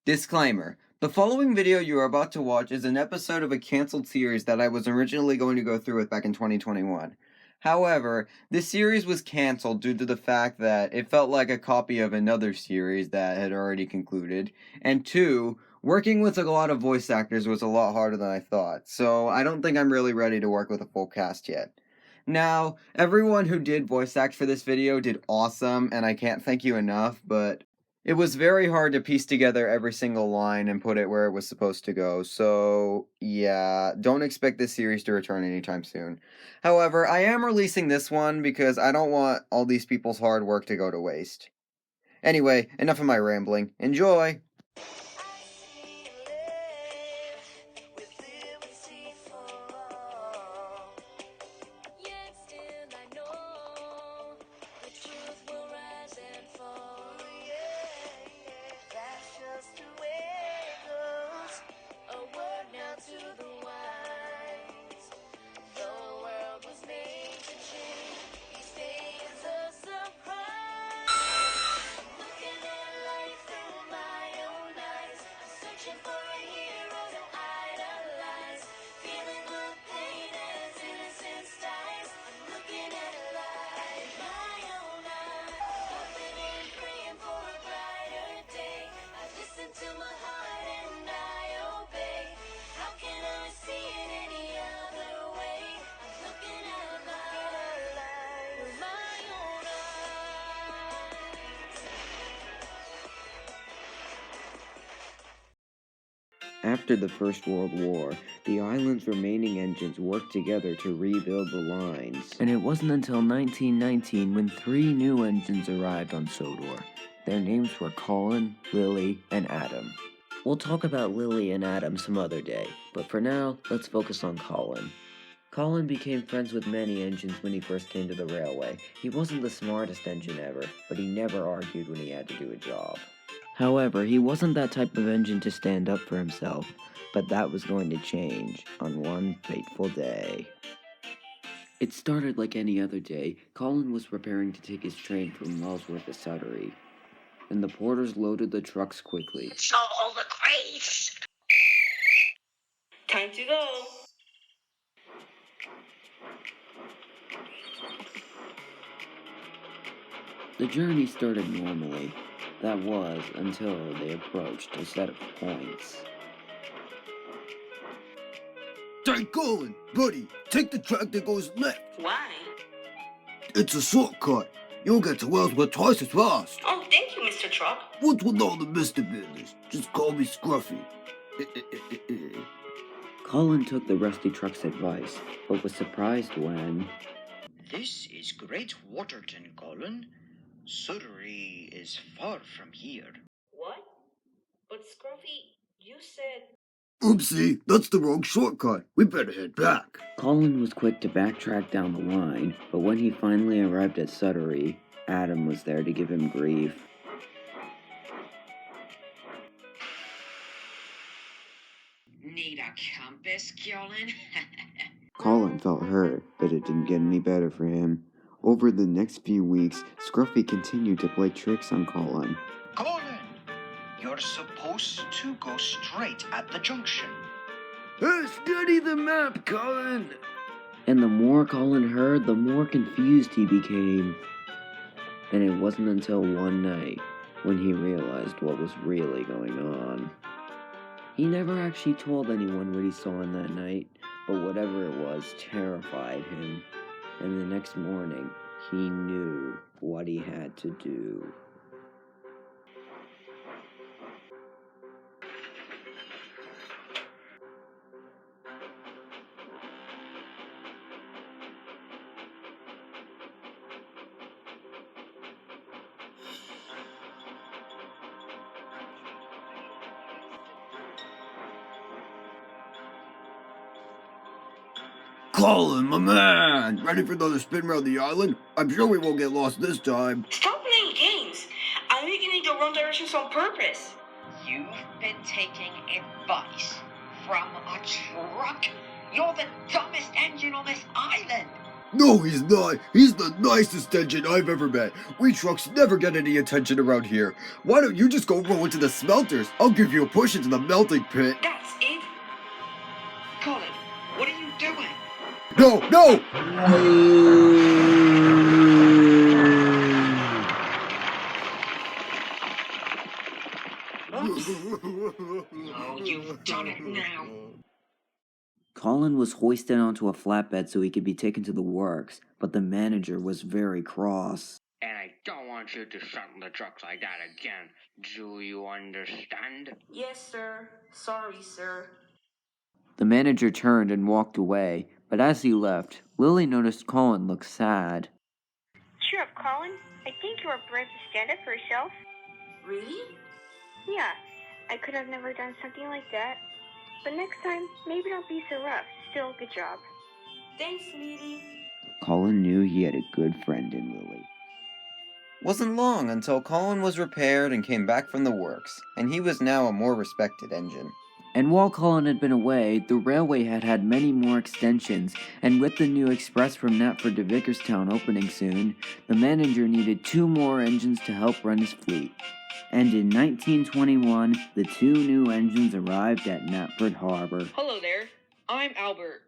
Disclaimer. The following video you are about to watch is an episode of a canceled series that I was originally going to go through with back in 2021. However, this series was canceled due to the fact that it felt like a copy of another series that had already concluded, and two, working with a lot of voice actors was a lot harder than I thought, so I don't think I'm really ready to work with a full cast yet. Now, everyone who did voice act for this video did awesome, and I can't thank you enough, but it was very hard to piece together every single line and put it where it was supposed to go, so yeah, don't expect this series to return anytime soon. However, I am releasing this one because I don't want all these people's hard work to go to waste. Anyway, enough of my rambling. Enjoy! After the First World War, the island's remaining engines worked together to rebuild the lines. And it wasn't until 1919 when 3 new engines arrived on Sodor. Their names were Collin, Lilly, and Adam. We'll talk about Lilly and Adam some other day, but for now, let's focus on Collin. Collin became friends with many engines when he first came to the railway. He wasn't the smartest engine ever, but he never argued when he had to do a job. However, he wasn't that type of engine to stand up for himself, but that was going to change on one fateful day. It started like any other day. Collin was preparing to take his train from Wellsworth to Sudbury, and the porters loaded the trucks quickly. So all the crates! Time to go! The journey started normally. That was until they approached a set of points. Hey, Collin, buddy, take the track that goes left. Why? It's a shortcut. You'll get to Wellsworth twice as fast. Oh, thank you, Mr. Truck. What's with all the Mr. business? Just call me Scruffy. Collin took the rusty truck's advice, but was surprised when... This is Great Waterton, Collin. Sudbury is far from here. What? But Scruffy, you said... Oopsie, that's the wrong shortcut. We better head back. Collin was quick to backtrack down the line, but when he finally arrived at Sudbury, Adam was there to give him grief. Need a compass, Collin? Collin felt hurt, but it didn't get any better for him. Over the next few weeks, Scruffy continued to play tricks on Collin. Collin, you're supposed to go straight at the junction. Hey, study the map, Collin. And the more Collin heard, the more confused he became. And it wasn't until one night when he realized what was really going on. He never actually told anyone what he saw in that night, but whatever it was terrified him. And the next morning, he knew what he had to do. Collin, my man. Ready for another spin around the island? I'm sure we won't get lost this time. Stop playing games! I'm making you the wrong directions on purpose. You've been taking advice from a truck? You're the dumbest engine on this island! No, he's not. He's the nicest engine I've ever met. We trucks never get any attention around here. Why don't you just go roll into the smelters? I'll give you a push into the melting pit. That's it. Collin, what are you doing? No, no! Oh, you've done it now. Collin was hoisted onto a flatbed so he could be taken to the works, but the manager was very cross. And I don't want you to shuttle the trucks like that again. Do you understand? Yes, sir. Sorry, sir. The manager turned and walked away, but as he left, Lilly noticed Collin looked sad. Cheer up, Collin. I think you are brave to stand up for yourself. Really? Yeah, I could have never done something like that. But next time, maybe don't be so rough. Still, good job. Thanks, Lily. Collin knew he had a good friend in Lilly. Wasn't long until Collin was repaired and came back from the works, and he was now a more respected engine. And while Collin had been away, the railway had had many more extensions, and with the new express from Knapford to Vickerstown opening soon, the manager needed 2 more engines to help run his fleet. And in 1921, the 2 new engines arrived at Knapford Harbor. Hello there. I'm Albert.